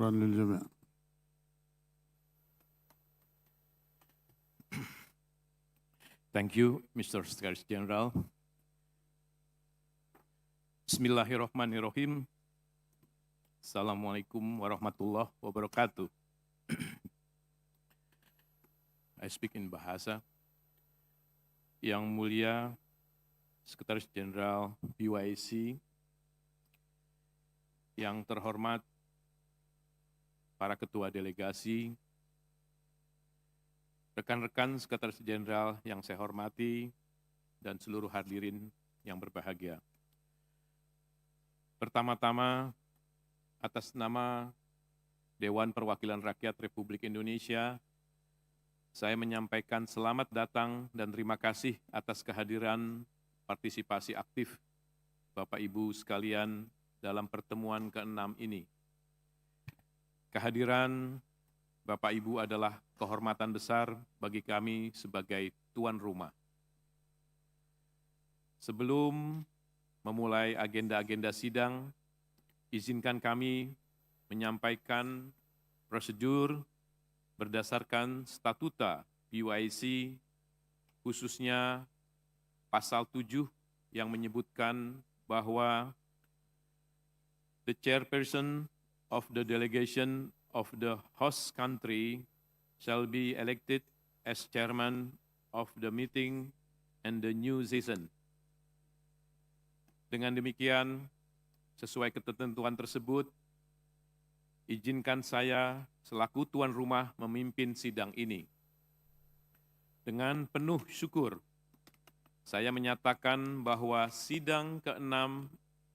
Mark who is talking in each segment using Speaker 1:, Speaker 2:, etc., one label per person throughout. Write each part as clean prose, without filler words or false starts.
Speaker 1: شكرا للجميع.
Speaker 2: Thank you, Mr. Secretary General. Bismillahirrahmanirrahim. Assalamualaikum warahmatullahi wabarakatuh. I speak in bahasa. Yang mulia Sekretaris Jenderal BYC, yang terhormat para ketua delegasi, rekan-rekan Sekretaris Jenderal yang saya hormati, dan seluruh hadirin yang berbahagia. Pertama-tama, atas nama Dewan Perwakilan Rakyat Republik Indonesia, saya menyampaikan selamat datang dan terima kasih atas kehadiran partisipasi aktif Bapak Ibu sekalian dalam pertemuan ke-6 ini. Kehadiran Bapak Ibu adalah kehormatan besar bagi kami sebagai tuan rumah. Sebelum memulai agenda-agenda sidang, izinkan kami menyampaikan prosedur berdasarkan statuta BYC, khususnya Pasal 7 yang menyebutkan bahwa the chairperson of the delegation of the host country shall be elected as chairman of the meeting and the new session. Dengan demikian, sesuai ketentuan tersebut, izinkan saya selaku tuan rumah memimpin sidang ini. Dengan penuh syukur, saya menyatakan bahwa sidang ke-6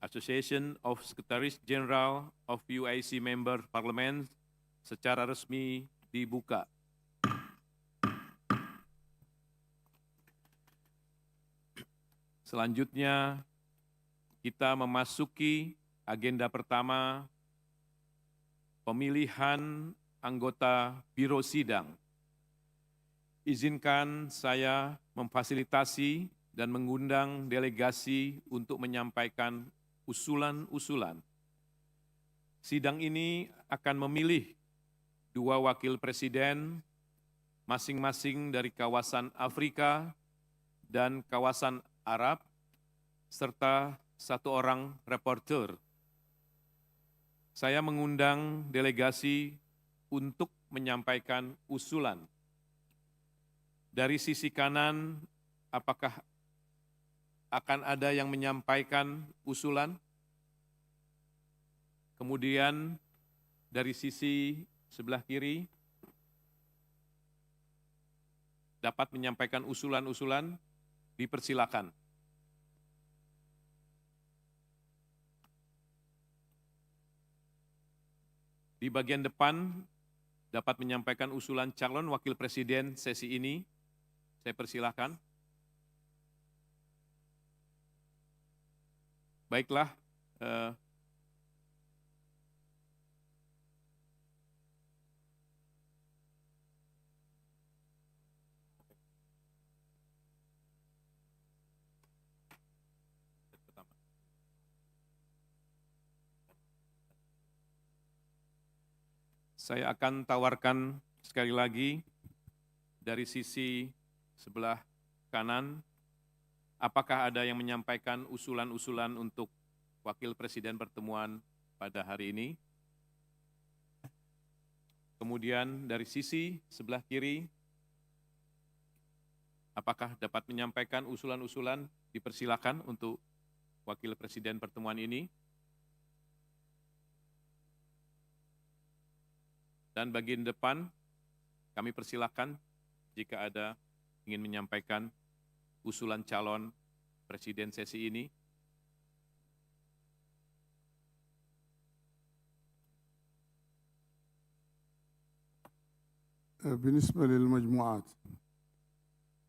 Speaker 2: Association of Secretaries General of UIC Member Parliament secara resmi dibuka. Selanjutnya, kita memasuki agenda pertama, pemilihan anggota Biro Sidang. Izinkan saya memfasilitasi dan mengundang delegasi untuk menyampaikan usulan-usulan. Sidang ini akan memilih 2 wakil presiden, masing-masing dari kawasan Afrika dan kawasan Arab, serta 1 orang reporter. Saya mengundang delegasi untuk menyampaikan usulan. Dari sisi kanan, apakah akan ada yang menyampaikan usulan? Kemudian dari sisi sebelah kiri, dapat menyampaikan usulan-usulan, dipersilakan. Di bagian depan, dapat menyampaikan usulan calon wakil presiden sesi ini. Saya persilakan. Baiklah, saya akan tawarkan sekali lagi dari sisi sebelah kanan, apakah ada yang menyampaikan usulan-usulan untuk wakil presiden pertemuan pada hari ini? Kemudian dari sisi sebelah kiri, apakah dapat menyampaikan usulan-usulan? Dipersilakan untuk wakil presiden pertemuan ini. Dan bagian depan, kami persilakan jika ada ingin menyampaikan usulan calon presiden sesi ini.
Speaker 1: بالنسبة للمجموعات،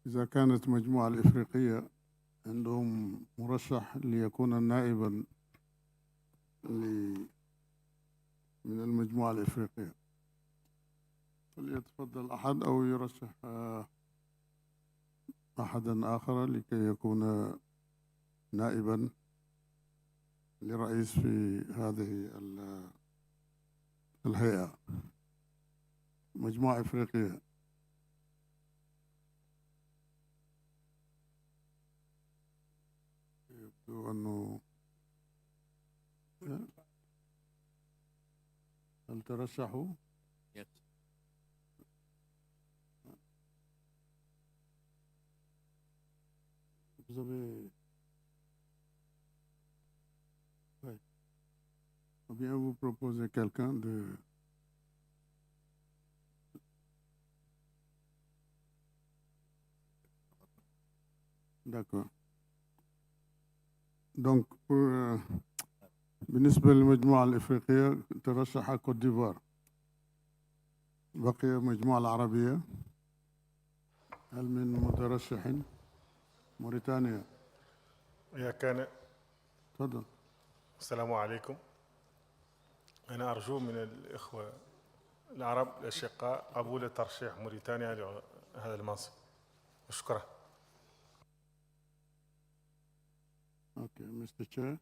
Speaker 1: إذا كانت المجموعة الإفريقية عندهم مرشح ليكون نائبا من المجموعة الإفريقية، فليتفضل أحد أو يرشح أحدا آخر لكي يكون نائبا لرئيس في هذه الهيئة مجموعة إفريقية. يبدو أنه هل ترشحوا؟
Speaker 2: Yes.
Speaker 1: Vous avez... Ouais. Ou bien vous proposez quelqu'un de... D'accord. Donc, بالنسبة للمجموعة الإفريقية ترشح كوت ديفوار. بقي المجموعة العربية، هل من مترشح؟ موريتانيا.
Speaker 3: يا كان
Speaker 1: تفضل.
Speaker 3: السلام عليكم. أنا أرجو من الإخوة العرب الأشقاء قبول ترشيح موريتانيا لهذا المنصب. شكرا.
Speaker 1: Okay, Mr. Chair.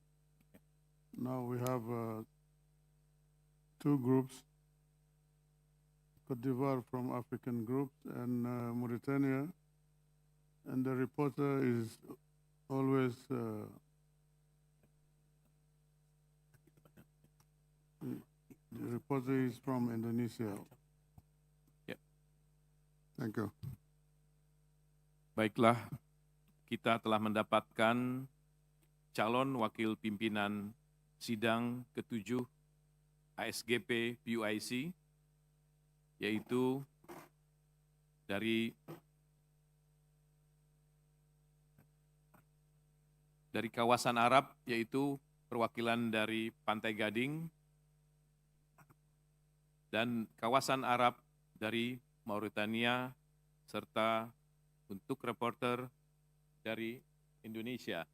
Speaker 1: Now we have two groups, Cote d'Ivoire from African groups and Mauritania, and the reporter is always the reporter is from Indonesia.
Speaker 2: Ya.
Speaker 1: Thank you.
Speaker 2: Baiklah, kita telah mendapatkan calon wakil pimpinan sidang ke-7 ASGP PUIC, yaitu dari kawasan Arab, yaitu perwakilan dari Pantai Gading, dan kawasan Arab dari Mauritania, serta untuk reporter dari Indonesia.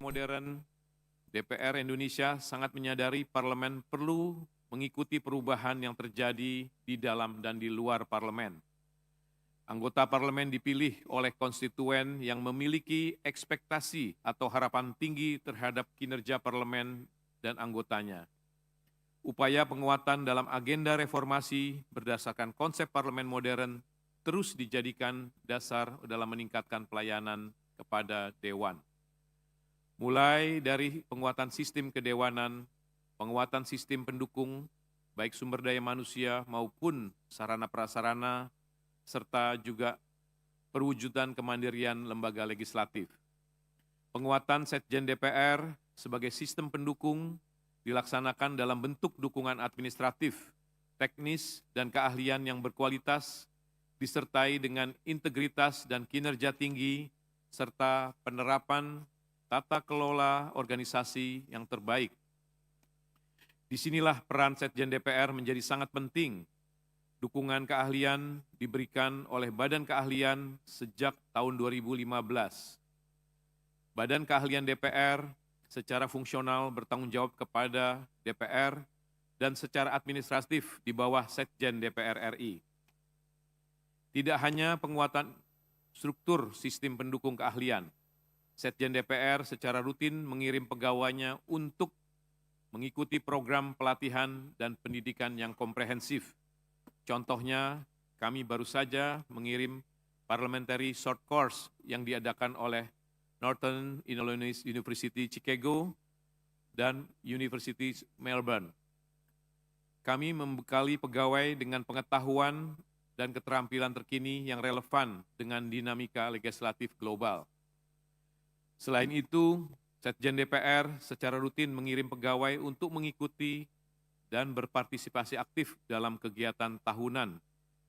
Speaker 2: modern, DPR Indonesia sangat menyadari parlemen perlu mengikuti perubahan yang terjadi di dalam dan di luar parlemen. Anggota parlemen dipilih oleh konstituen yang memiliki ekspektasi atau harapan tinggi terhadap kinerja parlemen dan anggotanya. Upaya penguatan dalam agenda reformasi berdasarkan konsep parlemen modern terus dijadikan dasar dalam meningkatkan pelayanan kepada Dewan. Mulai dari penguatan sistem kedewanan, penguatan sistem pendukung, baik sumber daya manusia maupun sarana prasarana, serta juga perwujudan kemandirian lembaga legislatif. Penguatan Setjen DPR sebagai sistem pendukung dilaksanakan dalam bentuk dukungan administratif, teknis, dan keahlian yang berkualitas, disertai dengan integritas dan kinerja tinggi, serta penerapan tata kelola organisasi yang terbaik. Disinilah peran Setjen DPR menjadi sangat penting. Dukungan keahlian diberikan oleh Badan Keahlian sejak tahun 2015. Badan Keahlian DPR secara fungsional bertanggung jawab kepada DPR dan secara administratif di bawah Setjen DPR RI. Tidak hanya penguatan struktur sistem pendukung keahlian, Setjen DPR secara rutin mengirim pegawainya untuk mengikuti program pelatihan dan pendidikan yang komprehensif. Contohnya, kami baru saja mengirim Parliamentary Short Course yang diadakan oleh Northern Illinois University Chicago dan University Melbourne. Kami membekali pegawai dengan pengetahuan dan keterampilan terkini yang relevan dengan dinamika legislatif global. Selain itu, Setjen DPR secara rutin mengirim pegawai untuk mengikuti dan berpartisipasi aktif dalam kegiatan tahunan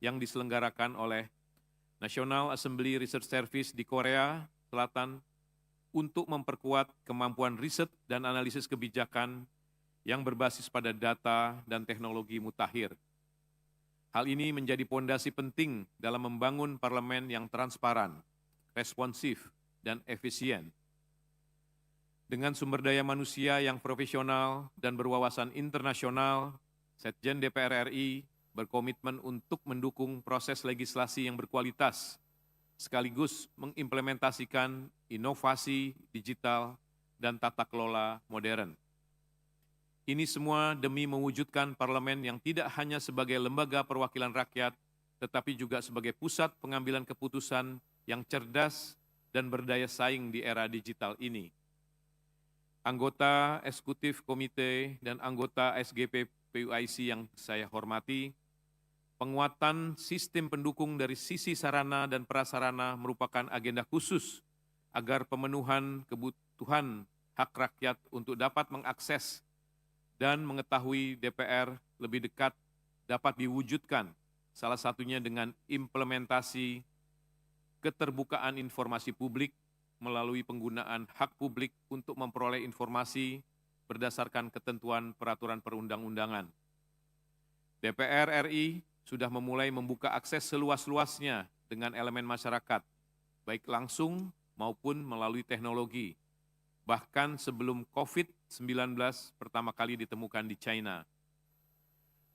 Speaker 2: yang diselenggarakan oleh National Assembly Research Service di Korea Selatan untuk memperkuat kemampuan riset dan analisis kebijakan yang berbasis pada data dan teknologi mutakhir. Hal ini menjadi pondasi penting dalam membangun parlemen yang transparan, responsif, dan efisien. Dengan sumber daya manusia yang profesional dan berwawasan internasional, Setjen DPR RI berkomitmen untuk mendukung proses legislasi yang berkualitas, sekaligus mengimplementasikan inovasi digital dan tata kelola modern. Ini semua demi mewujudkan parlemen yang tidak hanya sebagai lembaga perwakilan rakyat, tetapi juga sebagai pusat pengambilan keputusan yang cerdas dan berdaya saing di era digital ini. Anggota Eksekutif Komite dan anggota SGP PUIC yang saya hormati, penguatan sistem pendukung dari sisi sarana dan prasarana merupakan agenda khusus agar pemenuhan kebutuhan hak rakyat untuk dapat mengakses dan mengetahui DPR lebih dekat dapat diwujudkan, salah satunya dengan implementasi keterbukaan informasi publik melalui penggunaan hak publik untuk memperoleh informasi berdasarkan ketentuan peraturan perundang-undangan. DPR RI sudah memulai membuka akses seluas-luasnya dengan elemen masyarakat, baik langsung maupun melalui teknologi, bahkan sebelum COVID-19 pertama kali ditemukan di China.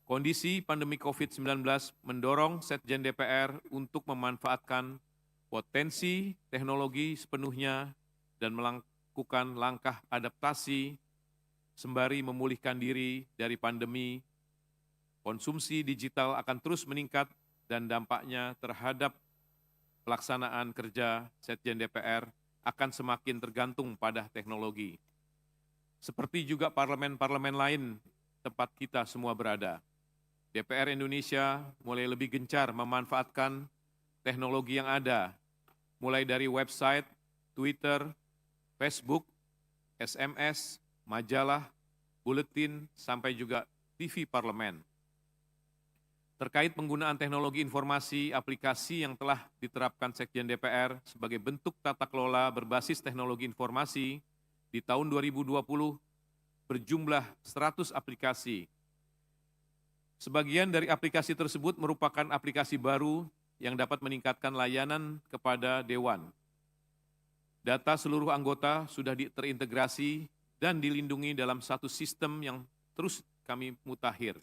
Speaker 2: Kondisi pandemi COVID-19 mendorong Setjen DPR untuk memanfaatkan potensi teknologi sepenuhnya dan melakukan langkah adaptasi sembari memulihkan diri dari pandemi. Konsumsi digital akan terus meningkat dan dampaknya terhadap pelaksanaan kerja Setjen DPR akan semakin tergantung pada teknologi. Seperti juga parlemen-parlemen lain tempat kita semua berada, DPR Indonesia mulai lebih gencar memanfaatkan teknologi yang ada, mulai dari website, Twitter, Facebook, SMS, majalah, buletin, sampai juga TV parlemen. Terkait penggunaan teknologi informasi aplikasi yang telah diterapkan Sekjen DPR sebagai bentuk tata kelola berbasis teknologi informasi, di tahun 2020 berjumlah 100 aplikasi. Sebagian dari aplikasi tersebut merupakan aplikasi baru yang dapat meningkatkan layanan kepada Dewan. Data seluruh anggota sudah terintegrasi dan dilindungi dalam satu sistem yang terus kami mutakhir.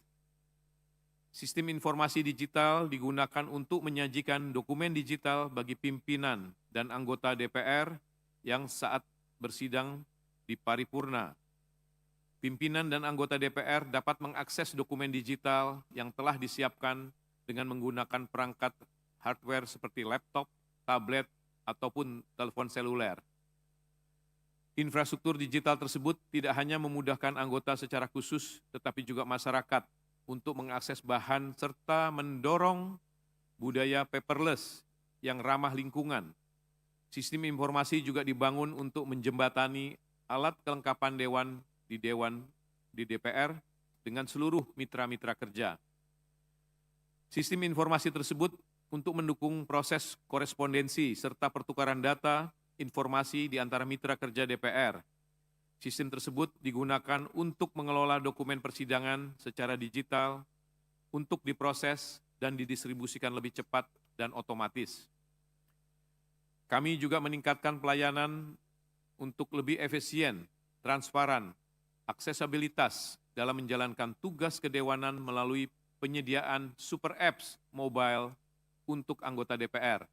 Speaker 2: Sistem informasi digital digunakan untuk menyajikan dokumen digital bagi pimpinan dan anggota DPR yang saat bersidang di paripurna. Pimpinan dan anggota DPR dapat mengakses dokumen digital yang telah disiapkan dengan menggunakan perangkat hardware seperti laptop, tablet, ataupun telepon seluler. Infrastruktur digital tersebut tidak hanya memudahkan anggota secara khusus, tetapi juga masyarakat untuk mengakses bahan serta mendorong budaya paperless yang ramah lingkungan. Sistem informasi juga dibangun untuk menjembatani alat kelengkapan Dewan di DPR dengan seluruh mitra-mitra kerja. Sistem informasi tersebut untuk mendukung proses korespondensi serta pertukaran data informasi di antara mitra kerja DPR. Sistem tersebut digunakan untuk mengelola dokumen persidangan secara digital untuk diproses dan didistribusikan lebih cepat dan otomatis. Kami juga meningkatkan pelayanan untuk lebih efisien, transparan, aksesibilitas dalam menjalankan tugas kedewanan melalui penyediaan super apps mobile untuk anggota DPR.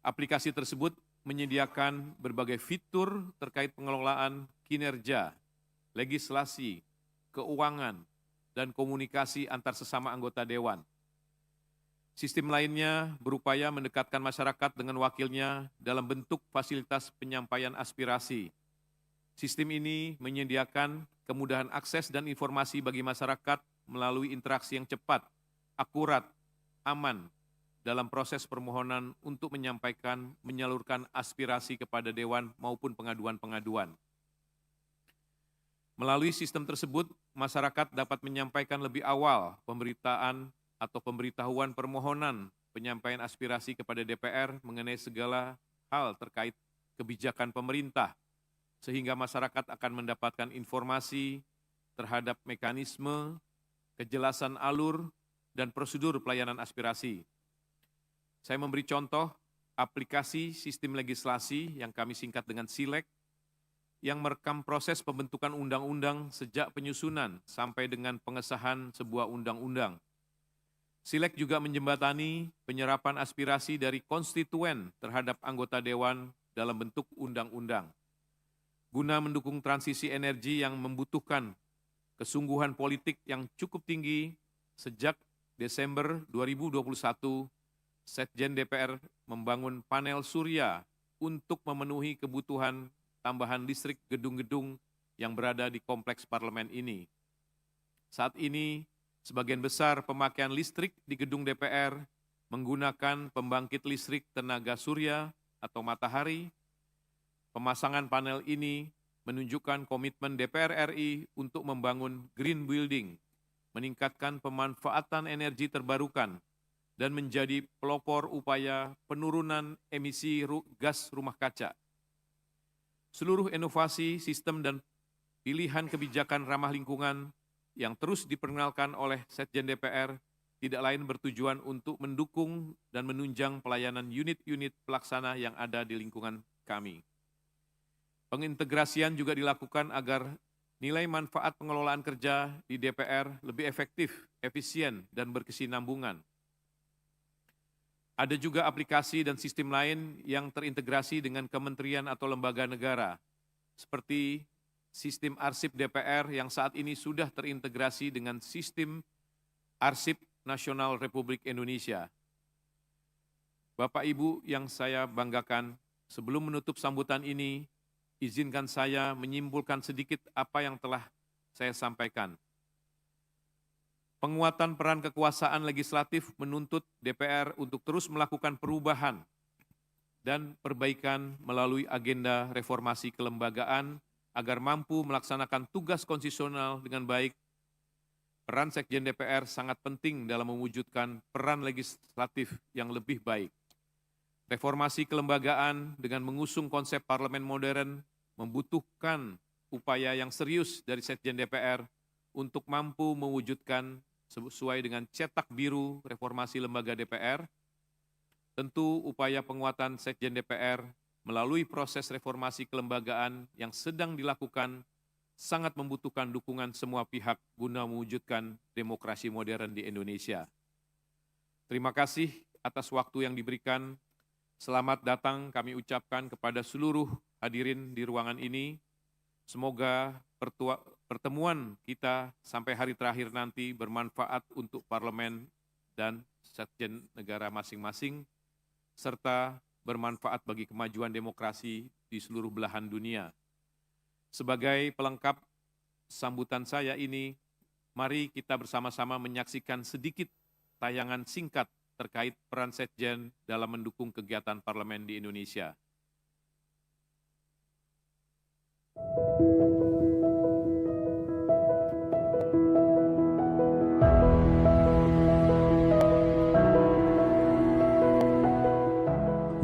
Speaker 2: Aplikasi tersebut menyediakan berbagai fitur terkait pengelolaan kinerja, legislasi, keuangan, dan komunikasi antar sesama anggota Dewan. Sistem lainnya berupaya mendekatkan masyarakat dengan wakilnya dalam bentuk fasilitas penyampaian aspirasi. Sistem ini menyediakan kemudahan akses dan informasi bagi masyarakat melalui interaksi yang cepat, akurat, aman, dalam proses permohonan untuk menyalurkan aspirasi kepada Dewan maupun pengaduan-pengaduan. Melalui sistem tersebut, masyarakat dapat menyampaikan lebih awal pemberitaan atau pemberitahuan permohonan penyampaian aspirasi kepada DPR mengenai segala hal terkait kebijakan pemerintah, sehingga masyarakat akan mendapatkan informasi terhadap mekanisme, kejelasan alur, dan prosedur pelayanan aspirasi. Saya memberi contoh aplikasi sistem legislasi yang kami singkat dengan SILEK, yang merekam proses pembentukan undang-undang sejak penyusunan sampai dengan pengesahan sebuah undang-undang. SILEK juga menjembatani penyerapan aspirasi dari konstituen terhadap anggota Dewan dalam bentuk undang-undang. Guna mendukung transisi energi yang membutuhkan kesungguhan politik yang cukup tinggi, sejak Desember 2021, Setjen DPR membangun panel surya untuk memenuhi kebutuhan tambahan listrik gedung-gedung yang berada di kompleks parlemen ini. Saat ini, sebagian besar pemakaian listrik di gedung DPR menggunakan pembangkit listrik tenaga surya atau matahari. Pemasangan panel ini menunjukkan komitmen DPR RI untuk membangun green building, meningkatkan pemanfaatan energi terbarukan, dan menjadi pelopor upaya penurunan emisi gas rumah kaca. Seluruh inovasi, sistem, dan pilihan kebijakan ramah lingkungan yang terus diperkenalkan oleh Setjen DPR tidak lain bertujuan untuk mendukung dan menunjang pelayanan unit-unit pelaksana yang ada di lingkungan kami. Pengintegrasian juga dilakukan agar nilai manfaat pengelolaan kerja di DPR lebih efektif, efisien, dan berkesinambungan. Ada juga aplikasi dan sistem lain yang terintegrasi dengan kementerian atau lembaga negara, seperti sistem arsip DPR yang saat ini sudah terintegrasi dengan sistem arsip nasional Republik Indonesia. Bapak Ibu yang saya banggakan, sebelum menutup sambutan ini, izinkan saya menyimpulkan sedikit apa yang telah saya sampaikan. Penguatan peran kekuasaan legislatif menuntut DPR untuk terus melakukan perubahan dan perbaikan melalui agenda reformasi kelembagaan agar mampu melaksanakan tugas konstitusional dengan baik. Peran Sekjen DPR sangat penting dalam mewujudkan peran legislatif yang lebih baik. Reformasi kelembagaan dengan mengusung konsep parlemen modern membutuhkan upaya yang serius dari Sekjen DPR untuk mampu mewujudkan sesuai dengan cetak biru reformasi lembaga DPR. Tentu upaya penguatan Sekjen DPR melalui proses reformasi kelembagaan yang sedang dilakukan sangat membutuhkan dukungan semua pihak guna mewujudkan demokrasi modern di Indonesia. Terima kasih atas waktu yang diberikan. Selamat datang kami ucapkan kepada seluruh hadirin di ruangan ini. Semoga pertemuan kita sampai hari terakhir nanti bermanfaat untuk parlemen dan sekjen negara masing-masing, serta bermanfaat bagi kemajuan demokrasi di seluruh belahan dunia. Sebagai pelengkap sambutan saya ini, mari kita bersama-sama menyaksikan sedikit tayangan singkat terkait peran sekjen dalam mendukung kegiatan parlemen di Indonesia.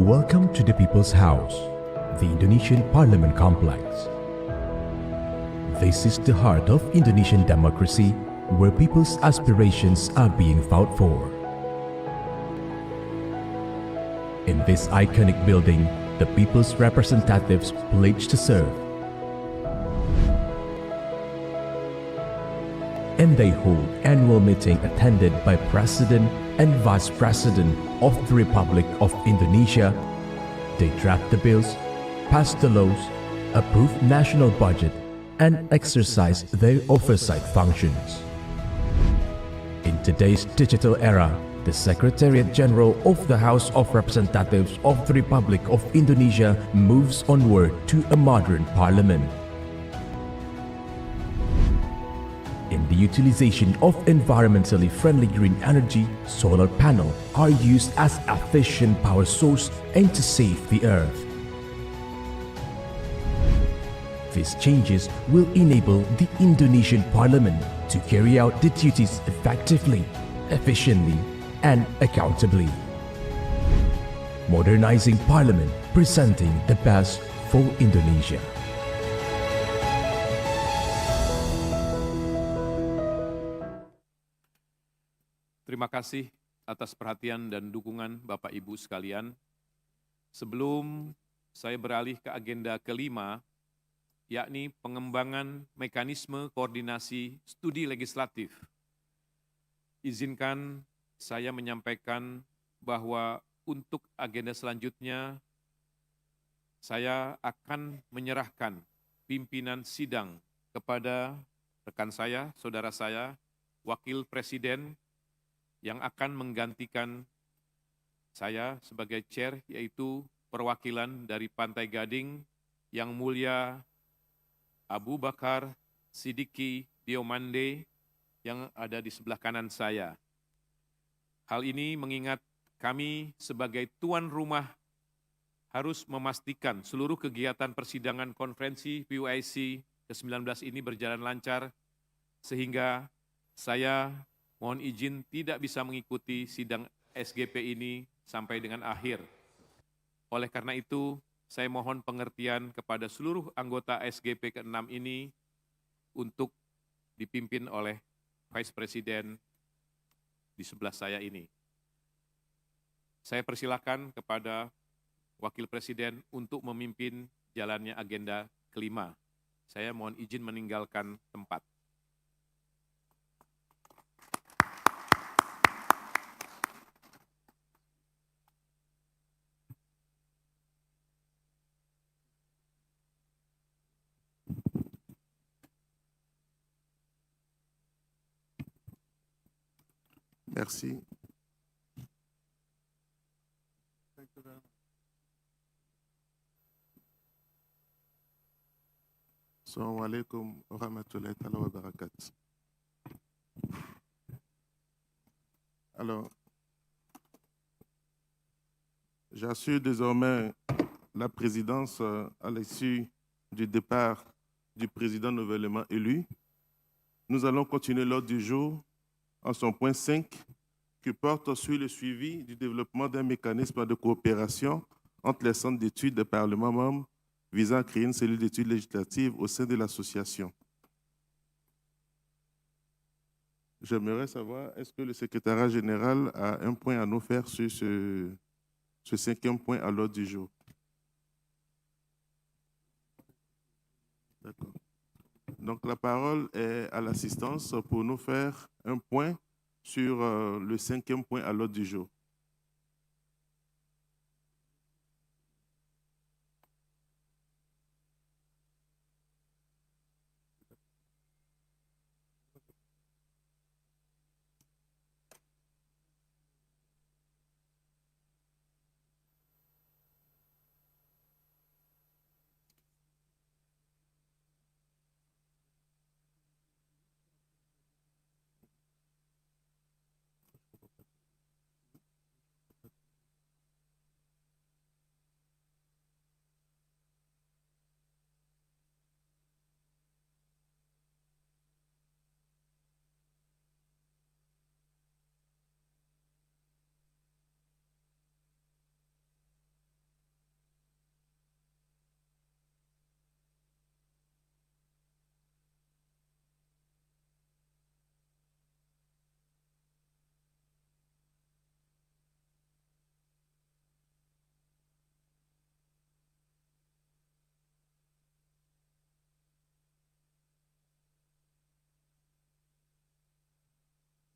Speaker 4: Welcome to the People's House, the Indonesian Parliament Complex. This is the heart of Indonesian democracy, where people's aspirations are being fought for. In this iconic building, the people's representatives pledge to serve. And they hold annual meeting attended by President and Vice President of the Republic of Indonesia. They draft the bills, pass the laws, approve national budget, and exercise their oversight functions. In today's digital era, the Secretariat General of the House of Representatives of the Republic of Indonesia moves onward to a modern parliament. In the utilization of environmentally friendly green energy, solar panels are used as efficient power source and to save the earth. These changes will enable the Indonesian Parliament to carry out the duties effectively, efficiently, and accountably. Modernizing Parliament, presenting the best for Indonesia.
Speaker 2: Terima kasih atas perhatian dan dukungan Bapak Ibu sekalian. Sebelum saya beralih ke agenda kelima, yakni pengembangan mekanisme koordinasi studi legislatif, izinkan saya menyampaikan bahwa untuk agenda selanjutnya, saya akan menyerahkan pimpinan sidang kepada rekan saya, saudara saya, Wakil Presiden yang akan menggantikan saya sebagai chair, yaitu perwakilan dari Pantai Gading, Yang Mulia Abu Bakar Siddiqui Diomande yang ada di sebelah kanan saya. Hal ini mengingat kami sebagai tuan rumah harus memastikan seluruh kegiatan persidangan konferensi PUIC ke-19 ini berjalan lancar, sehingga saya mohon izin tidak bisa mengikuti sidang SGP ini sampai dengan akhir. Oleh karena itu, saya mohon pengertian kepada seluruh anggota SGP ke-6 ini untuk dipimpin oleh Vice President di sebelah saya ini. Saya persilakan kepada Wakil Presiden untuk memimpin jalannya agenda kelima. Saya mohon izin meninggalkan tempat.
Speaker 1: Merci. Thank you very much. Assalamu alaikum wa rahmatullahi wa barakatuh. Alors, j'assure désormais la présidence à l'issue du départ du président nouvellement élu. Nous allons continuer l'ordre du jour en son point 5, qui porte sur le suivi du développement d'un mécanisme de coopération entre les centres d'études des parlements membres visant à créer une cellule d'études législatives au sein de l'association. J'aimerais savoir, est-ce que le secrétariat général a un point à nous faire sur ce cinquième point à l'ordre du jour? Donc la parole est à l'assistance pour nous faire un point sur le 5e point à l'ordre du jour.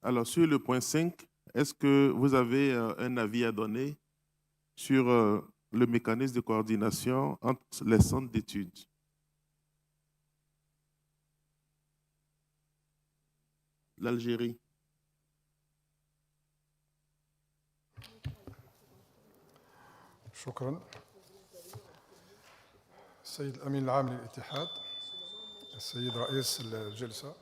Speaker 1: Alors, sur le point 5, est-ce que vous avez un avis à donner sur le mécanisme de coordination entre les centres d'études? L'Algérie.
Speaker 5: شكرا. السيد الأمين العام للاتحاد، السيد رئيس الجلسة،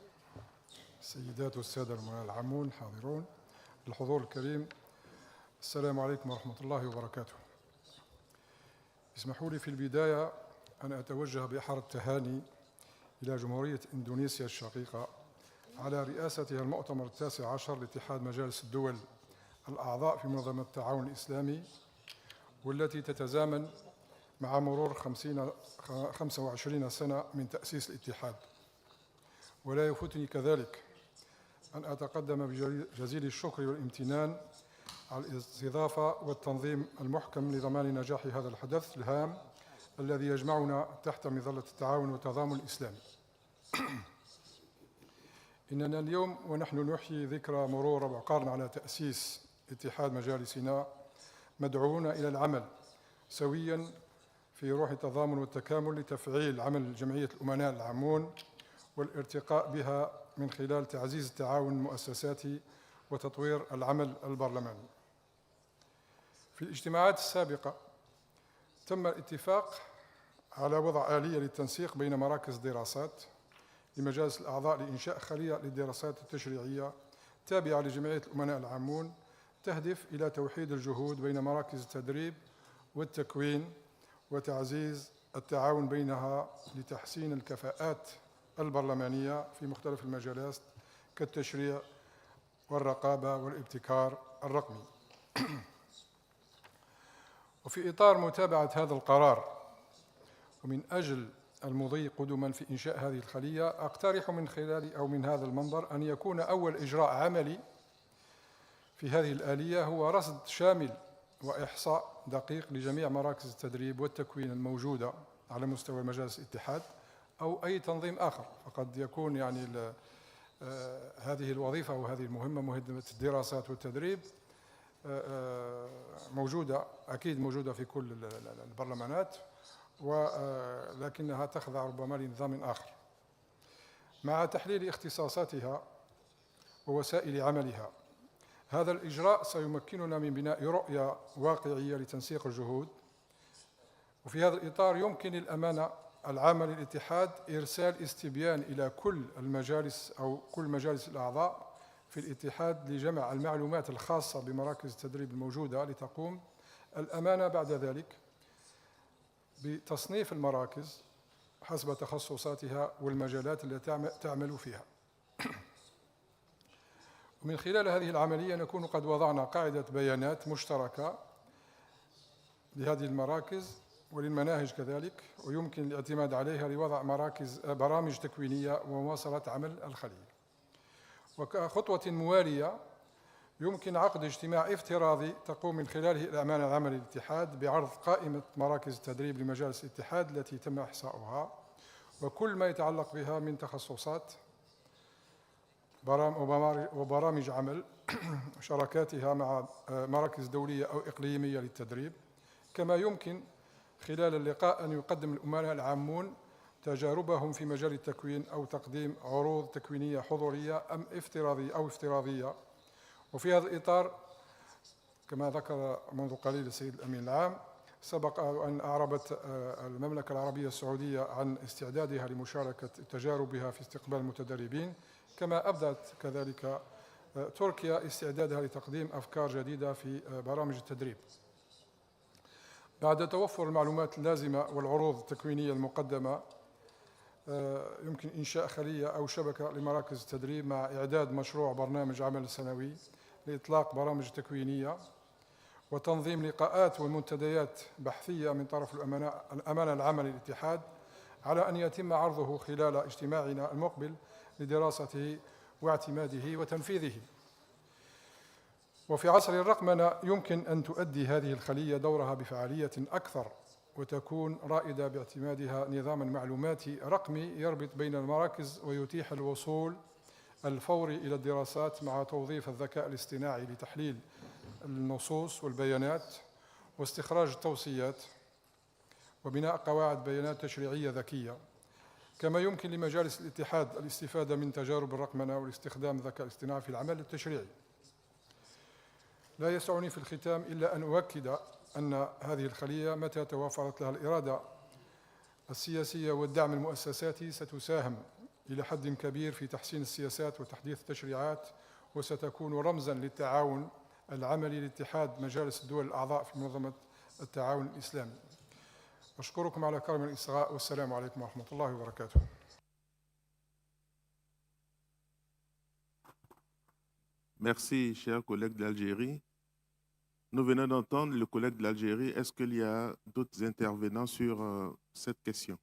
Speaker 5: السيدات والسادة العامون الحاضرون، الحضور الكريم، السلام عليكم ورحمة الله وبركاته. اسمحوا لي في البداية أن أتوجه بأحر التهاني إلى جمهورية إندونيسيا الشقيقة على رئاستها المؤتمر 19 لاتحاد مجالس الدول الأعضاء في منظمة التعاون الإسلامي، والتي تتزامن مع مرور 25 سنة من تأسيس الاتحاد. ولا يفوتني كذلك أن أتقدم بجزيل الشكر والامتنان على الاستضافة والتنظيم المحكم لضمان نجاح هذا الحدث الهام الذي يجمعنا تحت مظلة التعاون والتضامن الإسلامي. إننا اليوم ونحن نحيي ذكرى مرور ربع قرن على تأسيس اتحاد مجالسنا مدعوون إلى العمل سوياً في روح التضامن والتكامل لتفعيل عمل جمعية الأمناء العامون والارتقاء بها من خلال تعزيز التعاون المؤسساتي وتطوير العمل البرلماني. في الاجتماعات السابقة تم الاتفاق على وضع آلية للتنسيق بين مراكز دراسات لمجالس الأعضاء لإنشاء خلية للدراسات التشريعية تابعة لجمعية الأمناء العامون تهدف إلى توحيد الجهود بين مراكز التدريب والتكوين وتعزيز التعاون بينها لتحسين الكفاءات البرلمانية في مختلف المجالات كالتشريع والرقابة والابتكار الرقمي. وفي إطار متابعة هذا القرار ومن أجل المضي قدما في إنشاء هذه الخلية، أقترح من خلال أو من هذا المنظر أن يكون أول إجراء عملي في هذه الآلية هو رصد شامل وإحصاء دقيق لجميع مراكز التدريب والتكوين الموجودة على مستوى مجالس الاتحاد أو أي تنظيم آخر. فقد يكون يعني هذه الوظيفة أو هذه المهمة، مهمة الدراسات والتدريب، موجودة أكيد موجودة في كل البرلمانات، ولكنها تخضع ربما لنظام آخر. مع تحليل اختصاصاتها ووسائل عملها، هذا الإجراء سيمكننا من بناء رؤية واقعية لتنسيق الجهود. وفي هذا الإطار يمكن للأمانة العامة للاتحاد إرسال استبيان إلى كل المجالس أو كل مجالس الأعضاء في الاتحاد لجمع المعلومات الخاصة بمراكز التدريب الموجودة، لتقوم الأمانة بعد ذلك بتصنيف المراكز حسب تخصصاتها والمجالات التي تعمل فيها. ومن خلال هذه العملية نكون قد وضعنا قاعدة بيانات مشتركة لهذه المراكز وللمناهج كذلك، ويمكن الاعتماد عليها لوضع برامج تكوينية ومواصلة عمل الخلية. وكخطوة موالية يمكن عقد اجتماع افتراضي تقوم من خلاله الأمانة العامة للاتحاد بعرض قائمة مراكز التدريب لمجالس الاتحاد التي تم إحصاؤها وكل ما يتعلق بها من تخصصات وبرامج عمل وشراكاتها مع مراكز دولية أو إقليمية للتدريب. كما يمكن خلال اللقاء أن يقدم الأمناء العامون تجاربهم في مجال التكوين أو تقديم عروض تكوينية حضورية أو افتراضية. وفي هذا الإطار كما ذكر منذ قليل السيد الأمين العام، سبق أن أعربت المملكة العربية السعودية عن استعدادها لمشاركة تجاربها في استقبال المتدربين، كما أبدت كذلك تركيا استعدادها لتقديم أفكار جديدة في برامج التدريب. بعد توفر المعلومات اللازمة والعروض التكوينية المقدمة، يمكن إنشاء خلية أو شبكة لمراكز التدريب مع إعداد مشروع برنامج عمل سنوي لإطلاق برامج تكوينية وتنظيم لقاءات ومنتديات بحثية من طرف الأمانة العامة للاتحاد، على أن يتم عرضه خلال اجتماعنا المقبل لدراسته واعتماده وتنفيذه. وفي عصر الرقمنة يمكن أن تؤدي هذه الخلية دورها بفعالية أكثر وتكون رائدة باعتمادها نظاما معلوماتي رقمي يربط بين المراكز ويتيح الوصول الفوري إلى الدراسات مع توظيف الذكاء الاصطناعي لتحليل النصوص والبيانات واستخراج التوصيات وبناء قواعد بيانات تشريعية ذكية. كما يمكن لمجالس الاتحاد الاستفادة من تجارب الرقمنة والاستخدام الذكاء الاصطناعي في العمل التشريعي. لا يسعني في الختام إلا أن أؤكد أن هذه الخلية متى توافرت لها الإرادة السياسية والدعم المؤسساتي ستساهم إلى حد كبير في تحسين السياسات وتحديث التشريعات، وستكون رمزاً للتعاون العملي لاتحاد مجالس الدول الأعضاء في منظمة التعاون الإسلامي. أشكركم على كرم الإصغاء، والسلام عليكم ورحمة الله وبركاته.
Speaker 1: Merci, chers collègues d'Algérie. Nous venons d'entendre le collègue de l'Algérie. Est-ce qu'il y a d'autres intervenants sur cette question?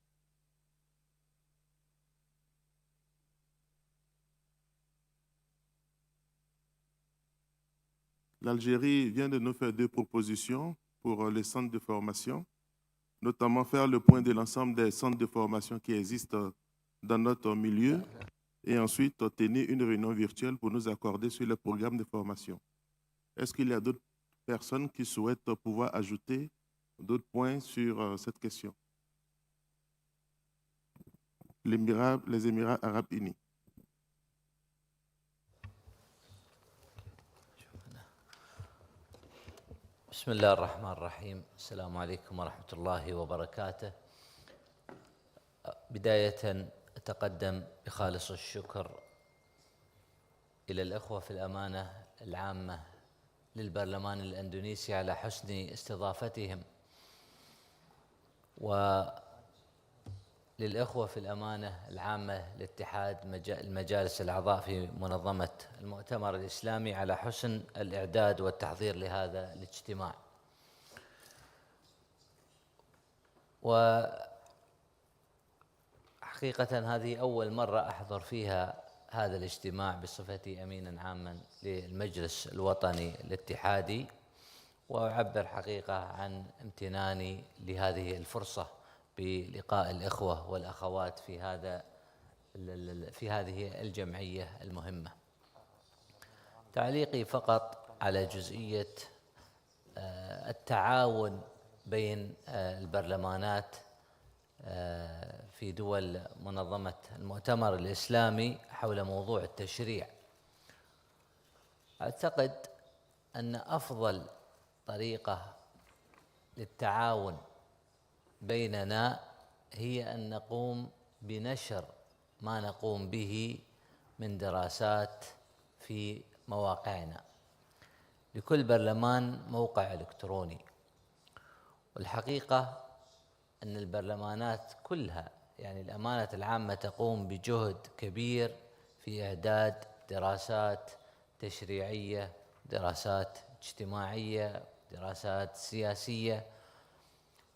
Speaker 1: L'Algérie vient de nous faire deux propositions pour les centres de formation, notamment faire le point de l'ensemble des centres de formation qui existent dans notre milieu et ensuite tenir une réunion virtuelle pour nous accorder sur le programme de formation. Est-ce qu'il y a d'autres personnes qui souhaitent pouvoir ajouter d'autres points sur cette question? Les Émirats arabes unis.
Speaker 6: بسم الله الرحمن الرحيم. السلام عليكم ورحمة الله وبركاته. بداية أتقدم بخالص الشكر إلى الأخوة في الأمانة العامة للبرلمان الأندونيسي على حسن استضافتهم، وللأخوة في الأمانة العامة لاتحاد المجالس الأعضاء في منظمة المؤتمر الإسلامي على حسن الإعداد والتحضير لهذا الاجتماع. وحقيقة هذه أول مرة أحضر فيها هذا الاجتماع بصفتي أميناً عاماً للمجلس الوطني الاتحادي، وأعبر حقيقة عن امتناني لهذه الفرصة بلقاء الإخوة والأخوات في هذه الجمعية المهمة. تعليقي فقط على جزئية التعاون بين البرلمانات في دول منظمة المؤتمر الإسلامي حول موضوع التشريع. أعتقد أن أفضل طريقة للتعاون بيننا هي أن نقوم بنشر ما نقوم به من دراسات في مواقعنا. لكل برلمان موقع إلكتروني، والحقيقة أن البرلمانات كلها يعني الأمانة العامة تقوم بجهد كبير في إعداد دراسات تشريعية، دراسات اجتماعية، دراسات سياسية،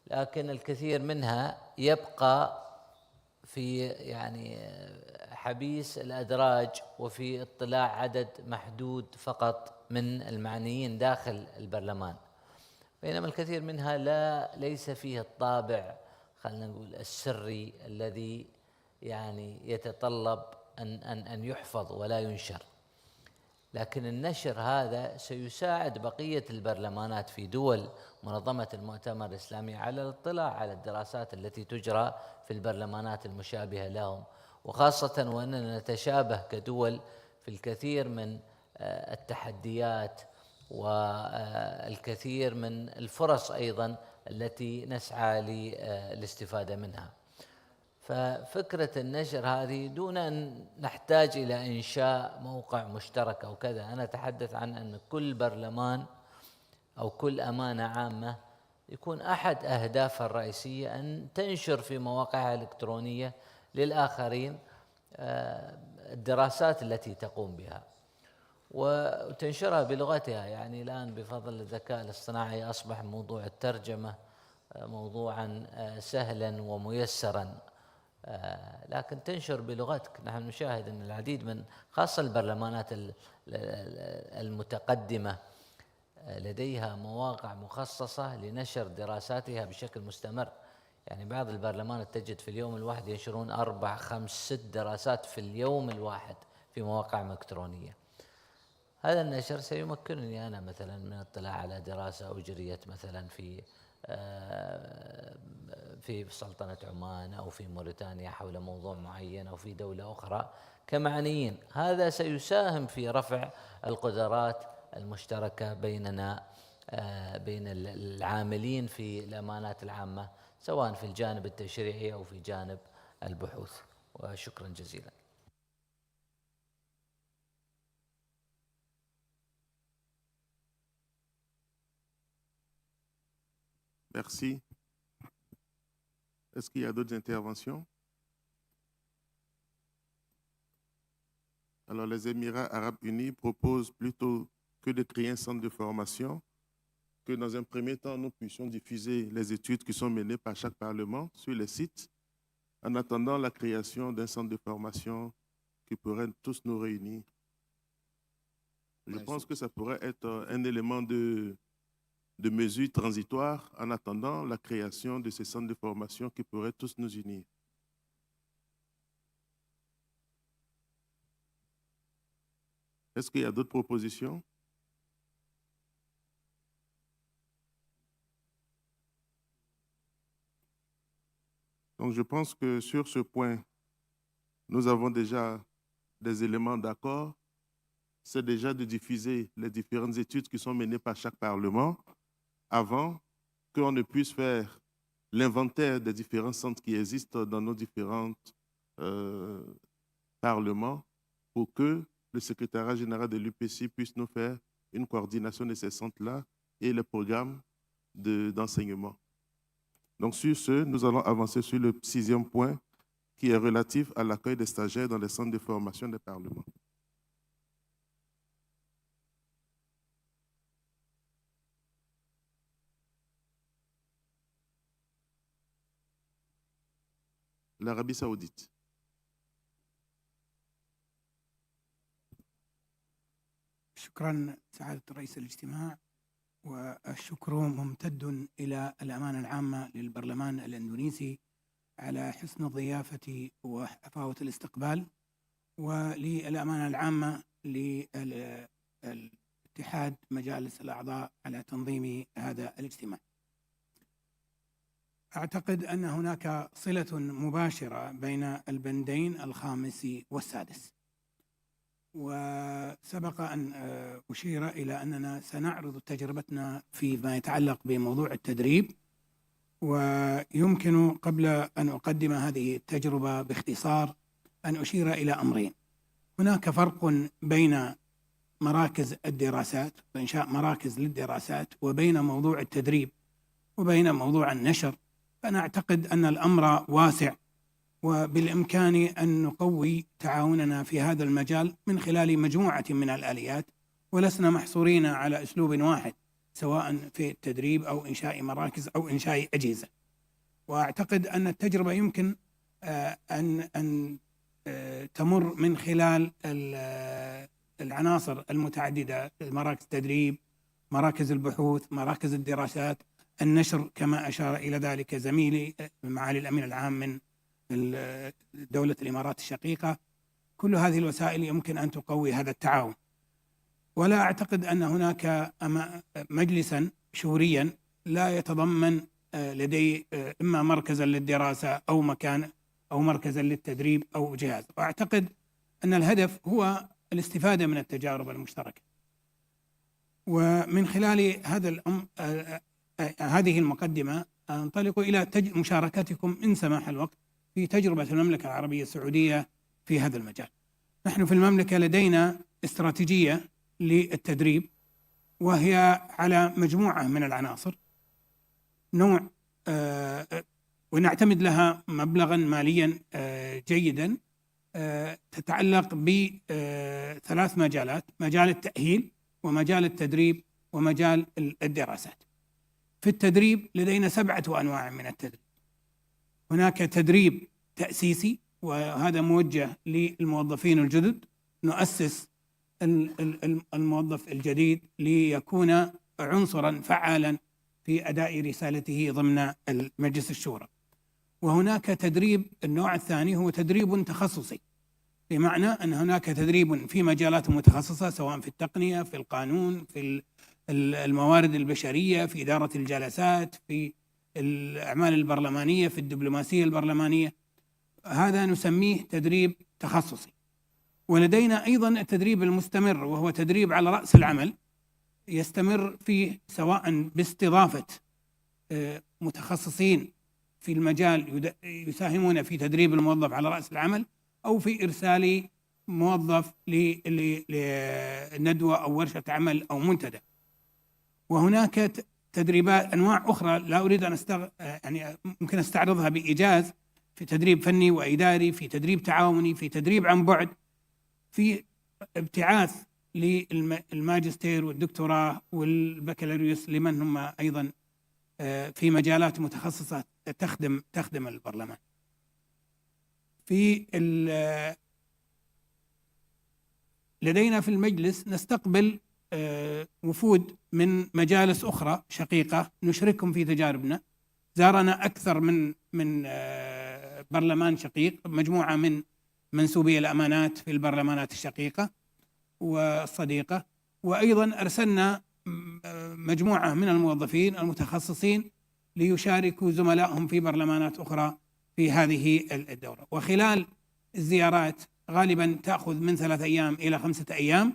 Speaker 6: لكن الكثير منها يبقى في يعني حبيس الأدراج وفي اطلاع عدد محدود فقط من المعنيين داخل البرلمان، بينما الكثير منها ليس فيه الطابع خلينا نقول السري الذي يعني يتطلب أن يحفظ ولا ينشر، لكن النشر هذا سيساعد بقية البرلمانات في دول منظمة المؤتمر الإسلامي على الاطلاع على الدراسات التي تجرى في البرلمانات المشابهة لهم، وخاصة وأننا نتشابه كدول في الكثير من التحديات والكثير من الفرص أيضا التي نسعى للاستفادة منها. ففكرة النشر هذه دون أن نحتاج إلى إنشاء موقع مشترك أو كذا، أنا أتحدث عن أن كل برلمان أو كل أمانة عامة يكون أحد أهدافها الرئيسية أن تنشر في مواقعها الإلكترونية للآخرين الدراسات التي تقوم بها وتنشرها بلغتها. يعني الآن بفضل الذكاء الاصطناعي أصبح موضوع الترجمة موضوعا سهلا وميسرا، لكن تنشر بلغتك. نحن نشاهد أن العديد من خاصة البرلمانات المتقدمة لديها مواقع مخصصة لنشر دراساتها بشكل مستمر. يعني بعض البرلمانات تجد في اليوم الواحد ينشرون 4 5 6 دراسات في اليوم الواحد في مواقع إلكترونية. هذا النشر سيمكنني أنا مثلا من الاطلاع على دراسة أجريت مثلا في سلطنة عمان أو في موريتانيا حول موضوع معين أو في دولة أخرى كمعنيين. هذا سيساهم في رفع القدرات المشتركة بيننا بين العاملين في الأمانات العامة سواء في الجانب التشريعي أو في جانب البحوث. وشكرا جزيلا.
Speaker 1: Merci. Est-ce qu'il y a d'autres interventions? Alors, les Émirats arabes unis proposent plutôt que de créer un centre de formation, que dans un premier temps, nous puissions diffuser les études qui sont menées par chaque Parlement sur les sites, en attendant la création d'un centre de formation qui pourrait tous nous réunir. Je pense que ça pourrait être un élément de mesures transitoires en attendant la création de ces centres de formation qui pourraient tous nous unir. Est-ce qu'il y a d'autres propositions? Donc, je pense que sur ce point, nous avons déjà des éléments d'accord. C'est déjà de diffuser les différentes études qui sont menées par chaque Parlement avant qu'on ne puisse faire l'inventaire des différents centres qui existent dans nos différents parlements pour que le secrétariat général de l'UPC puisse nous faire une coordination de ces centres-là et les programmes d'enseignement. Donc, sur ce, nous allons avancer sur le 6e point qui est relatif à l'accueil des stagiaires dans les centres de formation des parlements. L'Arabie saoudite.
Speaker 7: شكرا سعادة رئيس الاجتماع، والشكر ممتد إلى الأمانة العامة للبرلمان الإندونيسي على حسن الضيافة وحفاوة الاستقبال، وللأمانة العامة للاتحاد مجالس الأعضاء على تنظيم هذا الاجتماع. أعتقد أن هناك صلة مباشرة بين البندين الخامس والسادس، وسبق أن أشير إلى أننا سنعرض تجربتنا فيما يتعلق بموضوع التدريب، ويمكن قبل أن أقدم هذه التجربة باختصار أن أشير إلى أمرين. هناك فرق بين مراكز الدراسات وإنشاء مراكز للدراسات وبين موضوع التدريب وبين موضوع النشر. فأنا أعتقد أن الأمر واسع، وبالإمكان أن نقوي تعاوننا في هذا المجال من خلال مجموعة من الآليات، ولسنا محصورين على أسلوب واحد سواء في التدريب أو إنشاء مراكز أو إنشاء أجهزة. وأعتقد أن التجربة يمكن أن تمر من خلال العناصر المتعددة: مراكز التدريب، مراكز البحوث، مراكز الدراسات، النشر كما أشار إلى ذلك زميلي معالي الأمين العام من دولة الإمارات الشقيقة. كل هذه الوسائل يمكن أن تقوي هذا التعاون، ولا أعتقد أن هناك مجلسا شوريا لا يتضمن لديه إما مركزا للدراسة أو مكان أو مركزا للتدريب أو جهاز. وأعتقد أن الهدف هو الاستفادة من التجارب المشتركة. ومن خلال هذه المقدمة أنطلق إلى مشاركتكم إن سمح الوقت في تجربة المملكة العربية السعودية في هذا المجال. نحن في المملكة لدينا استراتيجية للتدريب، وهي على مجموعة من العناصر ونعتمد لها مبلغا ماليا جيدا تتعلق بثلاث مجالات: مجال التأهيل ومجال التدريب ومجال الدراسات. في التدريب لدينا 7 أنواع من التدريب. هناك تدريب تأسيسي، وهذا موجه للموظفين الجدد. نؤسس الموظف الجديد ليكون عنصرا فعالا في أداء رسالته ضمن مجلس الشورى. وهناك تدريب النوع الثاني هو تدريب تخصصي، بمعنى أن هناك تدريب في مجالات متخصصة، سواء في التقنية، في القانون، في الموارد البشرية، في إدارة الجلسات، في الأعمال البرلمانية، في الدبلوماسية البرلمانية. هذا نسميه تدريب تخصصي. ولدينا أيضا التدريب المستمر، وهو تدريب على رأس العمل، يستمر فيه سواء باستضافة متخصصين في المجال يساهمون في تدريب الموظف على رأس العمل، أو في إرسال موظف لندوة أو ورشة عمل أو منتدى. وهناك تدريبات أنواع أخرى لا أريد أن يعني ممكن أستعرضها بإيجاز: في تدريب فني وإداري، في تدريب تعاوني، في تدريب عن بعد، في ابتعاث للماجستير والدكتوراه والبكالوريوس لمن هم أيضا في مجالات متخصصة تخدم البرلمان. لدينا في المجلس نستقبل وفود من مجالس أخرى شقيقة نشركهم في تجاربنا. زارنا أكثر من برلمان شقيق، مجموعة من منسوبي الأمانات في البرلمانات الشقيقة والصديقة. وأيضا أرسلنا مجموعة من الموظفين المتخصصين ليشاركوا زملائهم في برلمانات أخرى في هذه الدورة. وخلال الزيارات غالبا تأخذ من 3 أيام إلى 5 أيام،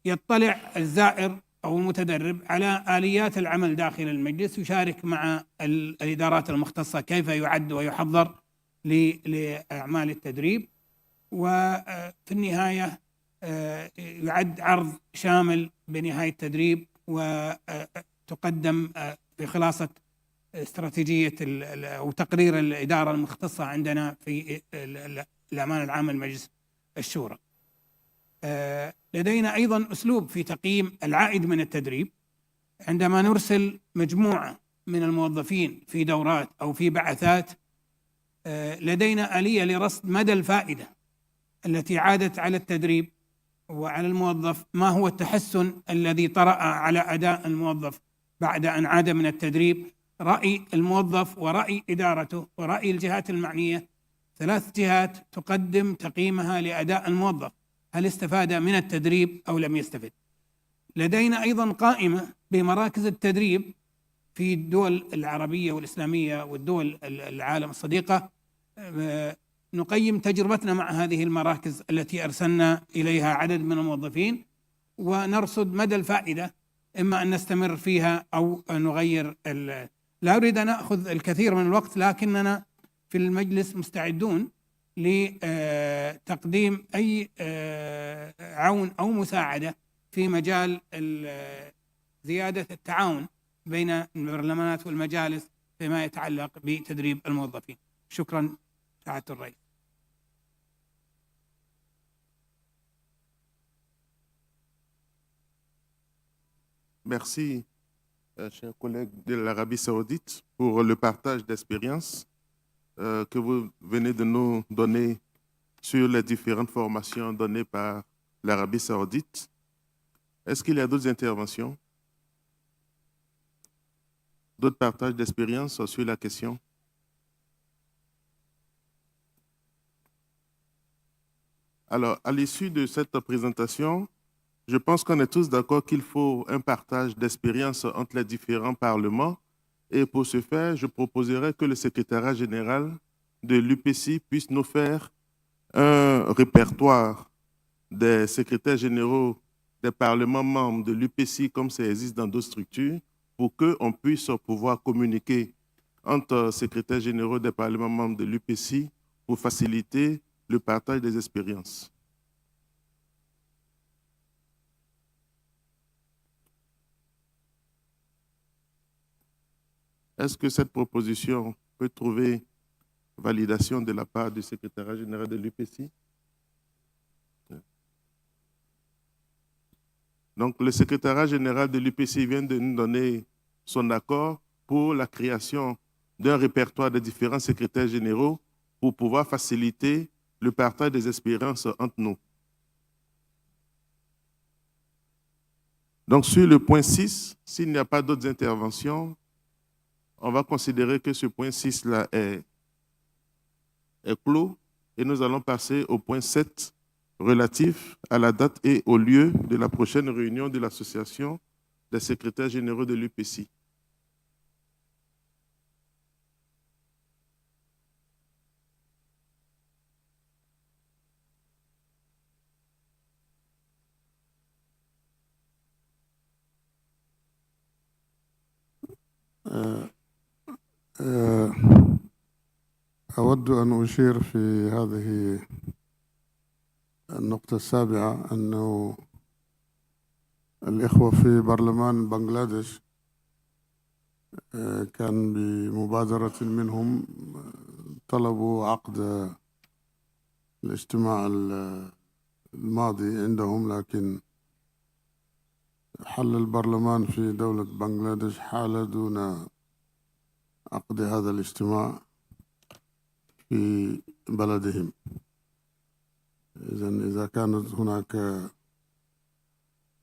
Speaker 7: يطلع الزائر أو المتدرب على آليات العمل داخل المجلس، يشارك مع الإدارات المختصة كيف يعد ويحضر لأعمال التدريب. وفي النهاية يعد عرض شامل بنهاية التدريب، وتقدم في خلاصة استراتيجية أو تقرير الإدارة المختصة عندنا في الأمانة العامة لمجلس الشورى. لدينا أيضا أسلوب في تقييم العائد من التدريب. عندما نرسل مجموعة من الموظفين في دورات أو في بعثات، لدينا آلية لرصد مدى الفائدة التي عادت على التدريب وعلى الموظف. ما هو التحسن الذي طرأ على أداء الموظف بعد أن عاد من التدريب؟ رأي الموظف ورأي إدارته ورأي الجهات المعنية، 3 جهات تقدم تقييمها لأداء الموظف، هل استفاد من التدريب أو لم يستفد. لدينا أيضا قائمة بمراكز التدريب في الدول العربية والإسلامية والدول العالم الصديقة. نقيم تجربتنا مع هذه المراكز التي أرسلنا إليها عدد من الموظفين، ونرصد مدى الفائدة، إما أن نستمر فيها أو نغير. لا أريد أن أخذ الكثير من الوقت، لكننا في المجلس مستعدون لتقديم أي عون أو مساعدة في مجال زيادة التعاون بين البرلمانات والمجالس فيما يتعلق بتدريب الموظفين. شكرا سعادة الرئيس.
Speaker 1: Merci, chers collègues de l'Arabie Saoudite, pour le partage d'expérience que vous venez de nous donner sur les différentes formations données par l'Arabie Saoudite. Est-ce qu'il y a d'autres interventions? D'autres partages d'expérience sur la question? Alors, à l'issue de cette présentation, je pense qu'on est tous d'accord qu'il faut un partage d'expériences entre les différents parlements. Et pour ce faire, je proposerai que le secrétariat général de l'UPC puisse nous faire un répertoire des secrétaires généraux des parlements membres de l'UPC comme ça existe dans d'autres structures pour qu'on puisse pouvoir communiquer entre secrétaires généraux des parlements membres de l'UPC pour faciliter le partage des expériences. Est-ce que cette proposition peut trouver validation de la part du secrétariat général de l'UPC? Donc, le secrétariat général de l'UPC vient de nous donner son accord pour la création d'un répertoire des différents secrétaires généraux pour pouvoir faciliter le partage des expériences entre nous. Donc, sur le point 6, s'il n'y a pas d'autres interventions, on va considérer que ce point 6-là est clos et nous allons passer au point 7 relatif à la date et au lieu de la prochaine réunion de l'association des secrétaires généraux de l'UPC.
Speaker 8: أود أن أشير في هذه النقطة السابعة أنه الإخوة في برلمان بنغلاديش كان بمبادرة منهم طلبوا عقد الاجتماع الماضي عندهم، لكن حل البرلمان في دولة بنغلاديش حال دون عقد هذا الاجتماع في بلدهم. إذا كانت هناك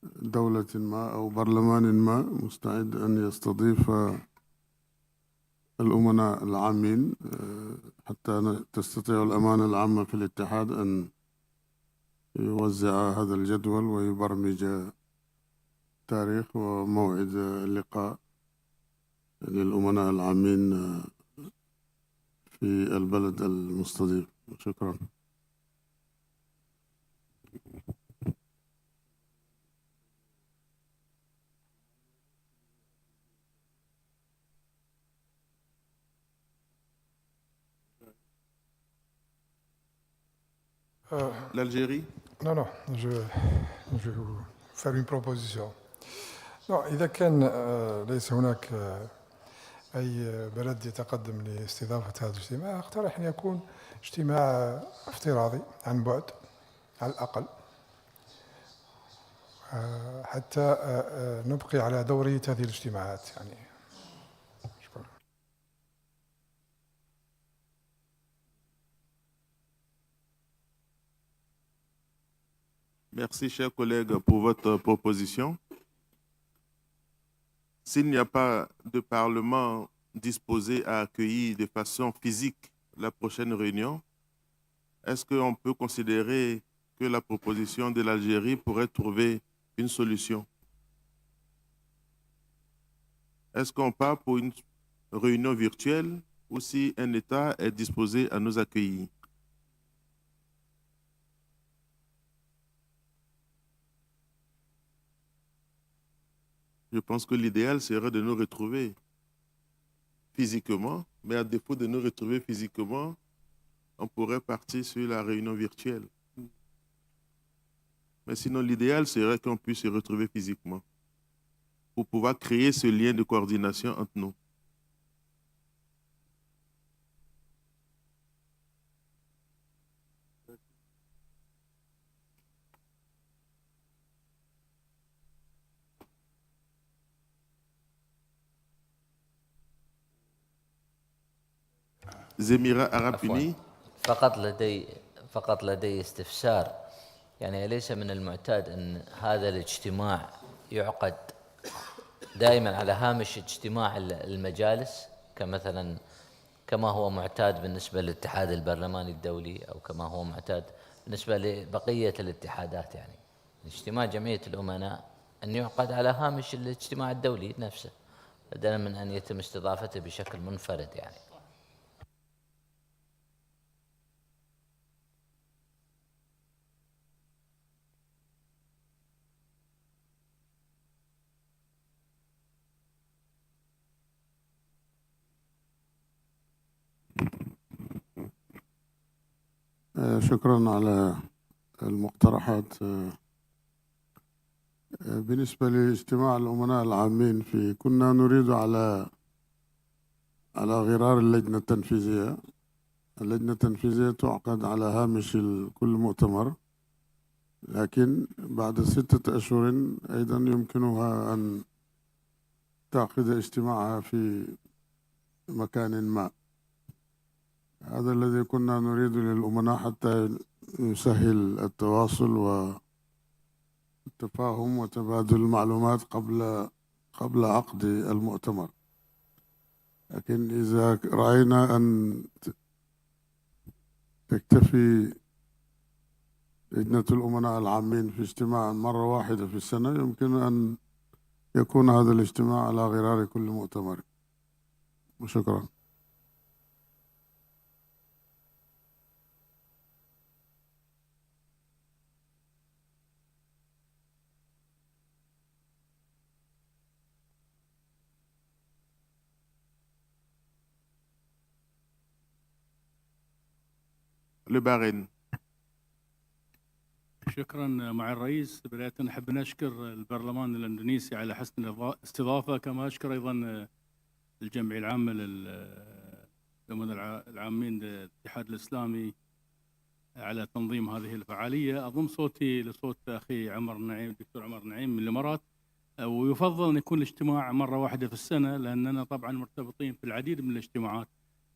Speaker 8: دولة ما أو برلمان ما مستعد أن يستضيف الأمناء العامين حتى تستطيع الأمانة العامة في الاتحاد أن يوزع هذا الجدول ويبرمج تاريخ وموعد اللقاء للأمناء العامين في البلد المستضيف. شكرا.
Speaker 1: L'Algérie?
Speaker 5: Non, je vais vous faire une proposition. Non, إذا كان ليس هناك أي بلد يتقدم لاستضافة هذا الاجتماع، أقترح أن يكون اجتماع افتراضي عن بعد على الأقل حتى نبقي على دورية هذه الاجتماعات. يعني شكرا.
Speaker 1: Merci, chers collègues, pour votre proposition. S'il n'y a pas de parlement disposé à accueillir de façon physique la prochaine réunion, est-ce qu'on peut considérer que la proposition de l'Algérie pourrait trouver une solution? Est-ce qu'on part pour une réunion virtuelle ou si un État est disposé à nous accueillir? Je pense que l'idéal serait de nous retrouver physiquement, mais à défaut de nous retrouver physiquement, on pourrait partir sur la réunion virtuelle. Mais sinon, l'idéal serait qu'on puisse se retrouver physiquement pour pouvoir créer ce lien de coordination entre nous. Émirats Arabes Unis.
Speaker 6: فقط لدي استفسار. يعني أليس من المعتاد أن هذا الاجتماع يعقد دائما على هامش اجتماع المجالس كما هو معتاد بالنسبة للاتحاد البرلماني الدولي أو كما هو معتاد بالنسبة لبقية الاتحادات يعني اجتماع جمعية الأمناء أن يعقد على هامش الاجتماع الدولي نفسه بدلا من أن يتم استضافته بشكل منفرد يعني.
Speaker 8: شكرا على المقترحات. بالنسبة لاجتماع الأمناء العامين كنا نريد على غرار اللجنة التنفيذية. اللجنة التنفيذية تعقد على هامش كل مؤتمر، لكن بعد 6 أشهر أيضا يمكنها أن تعقد اجتماعها في مكان ما. هذا الذي كنا نريد للأمناء حتى يسهل التواصل والتفاهم وتبادل المعلومات قبل عقد المؤتمر. لكن إذا رأينا أن تكتفي لجنة الأمناء العامين في اجتماع مرة واحدة في السنة، يمكن أن يكون هذا الاجتماع على غرار كل مؤتمر. وشكرا.
Speaker 1: Le Bahreïn.
Speaker 9: شكرا مع الرئيس. بداية نحب نشكر البرلمان الإندونيسي على حسن الاستضافة، كما أشكر أيضا الجمعية العامة للأمناء العامين للاتحاد الإسلامي على تنظيم هذه الفعالية. أضم صوتي لصوت أخي عمر نعيم، الدكتور عمر نعيم من الإمارات، ويفضل أن يكون الاجتماع مرة واحدة في السنة، لأننا طبعا مرتبطين في العديد من الاجتماعات،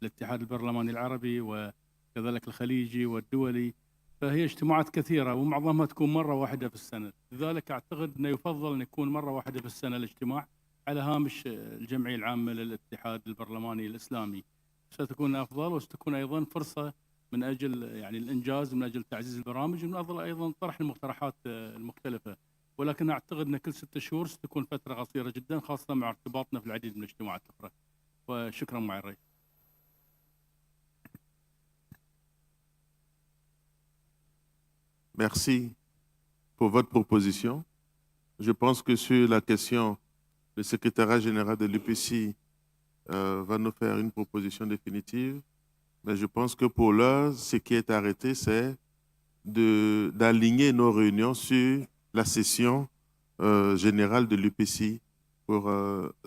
Speaker 9: الاتحاد البرلماني العربي وكذلك الخليجي والدولي، فهي اجتماعات كثيرة ومعظمها تكون مرة واحدة في السنة. لذلك أعتقد أنه يفضل أن يكون مرة واحدة في السنة الاجتماع على هامش الجمعية العامة للاتحاد البرلماني الإسلامي. ستكون أفضل، وستكون أيضا فرصة من أجل يعني الإنجاز، من أجل تعزيز البرامج، ومن أجل أيضا طرح المقترحات المختلفة. ولكن أعتقد أن كل 6 شهور ستكون فترة قصيرة جدا، خاصة مع ارتباطنا في العديد من الاجتماعات الأخرى. وشكرا مع الرئيس.
Speaker 1: Merci pour votre proposition. Je pense que sur la question, le secrétariat général de l'UPC va nous faire une proposition définitive. Mais je pense que pour l'heure, ce qui est arrêté, c'est d'aligner nos réunions sur la session générale de l'UPC pour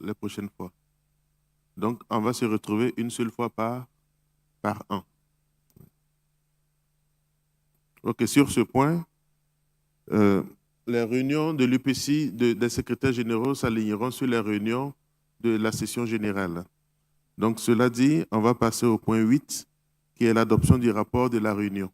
Speaker 1: les prochaines fois. Donc, on va se retrouver une seule fois par an. Ok, sur ce point, les réunions de l'UPC, des secrétaires généraux s'aligneront sur les réunions de la session générale. Donc, cela dit, on va passer au point 8, qui est l'adoption du rapport de la réunion.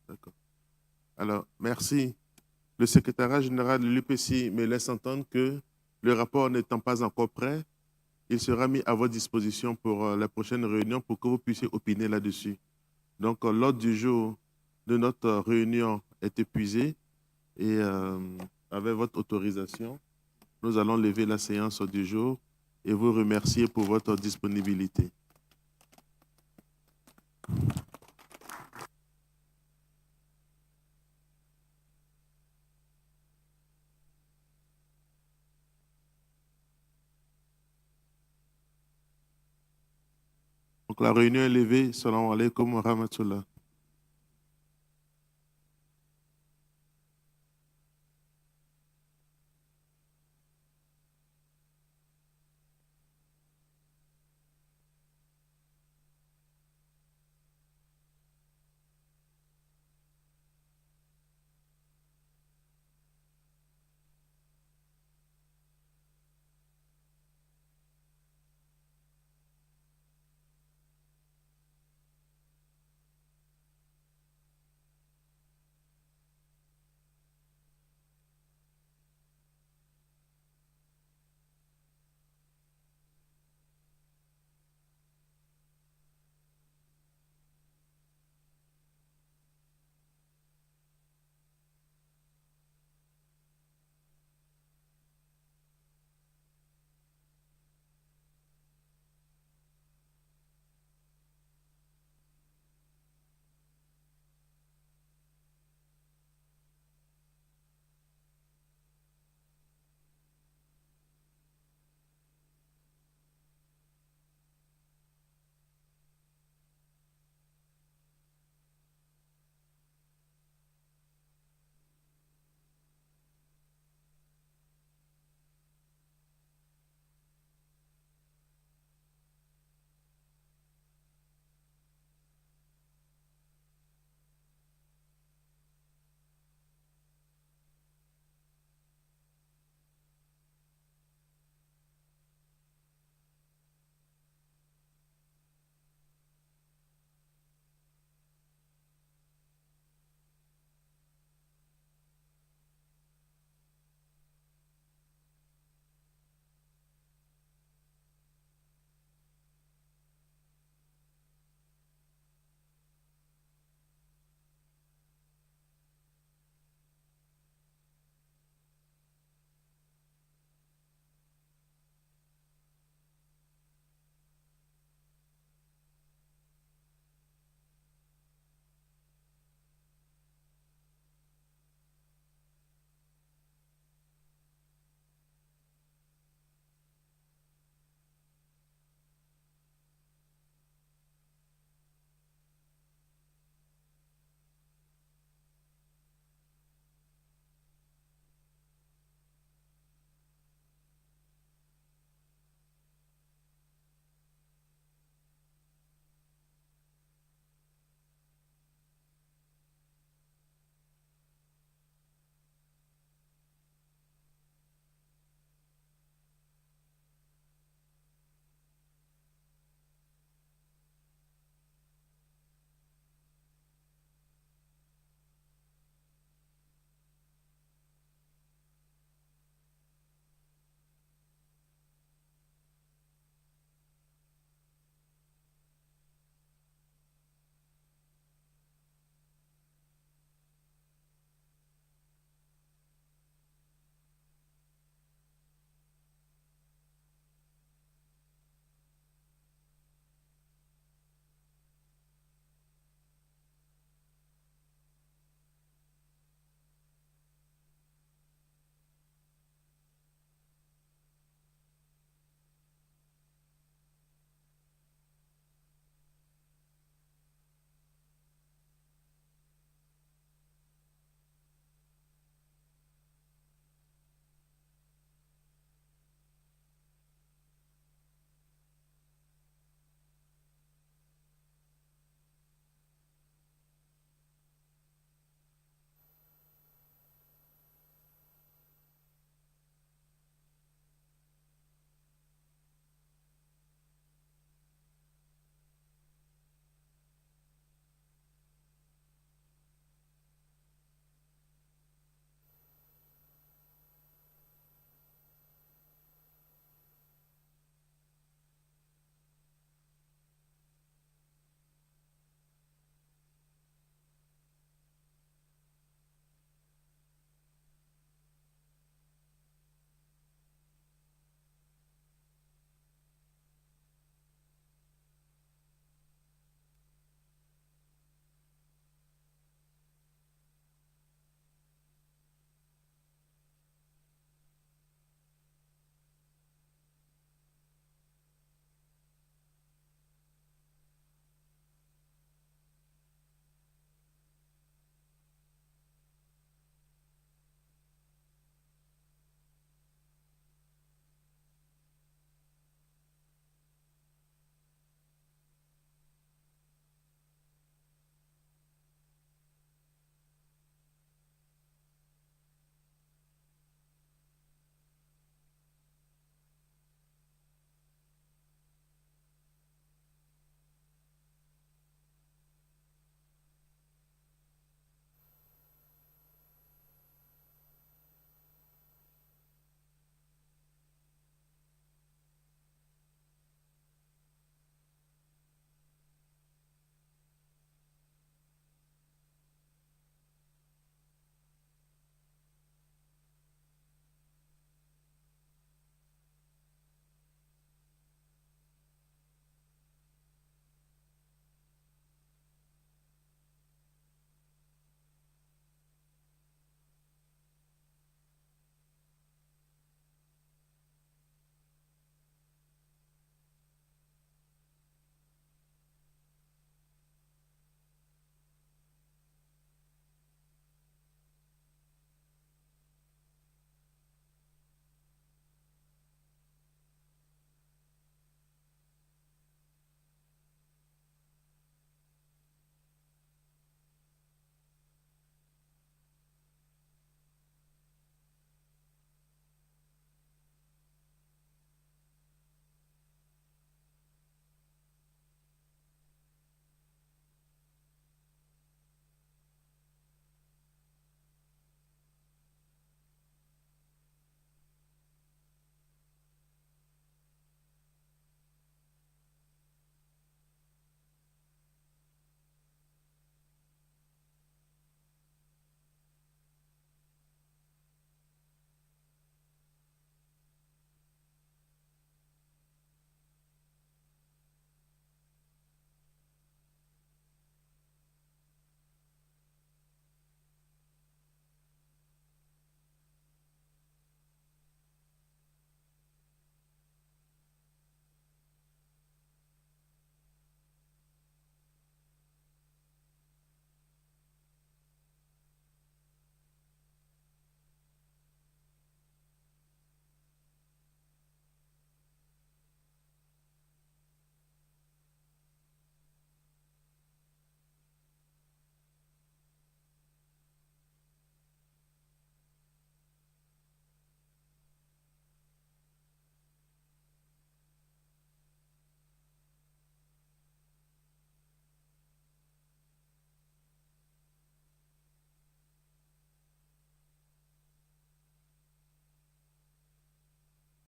Speaker 1: D'accord. Alors, merci. Le secrétariat général de l'UPC me laisse entendre que le rapport n'étant pas encore prêt, il sera mis à votre disposition pour la prochaine réunion pour que vous puissiez opiner là-dessus. Donc, l'ordre du jour de notre réunion est épuisé et avec votre autorisation, nous allons lever la séance du jour et vous remercier pour votre disponibilité. Donc la réunion est levée. Salam alaikum wa rahmatullah.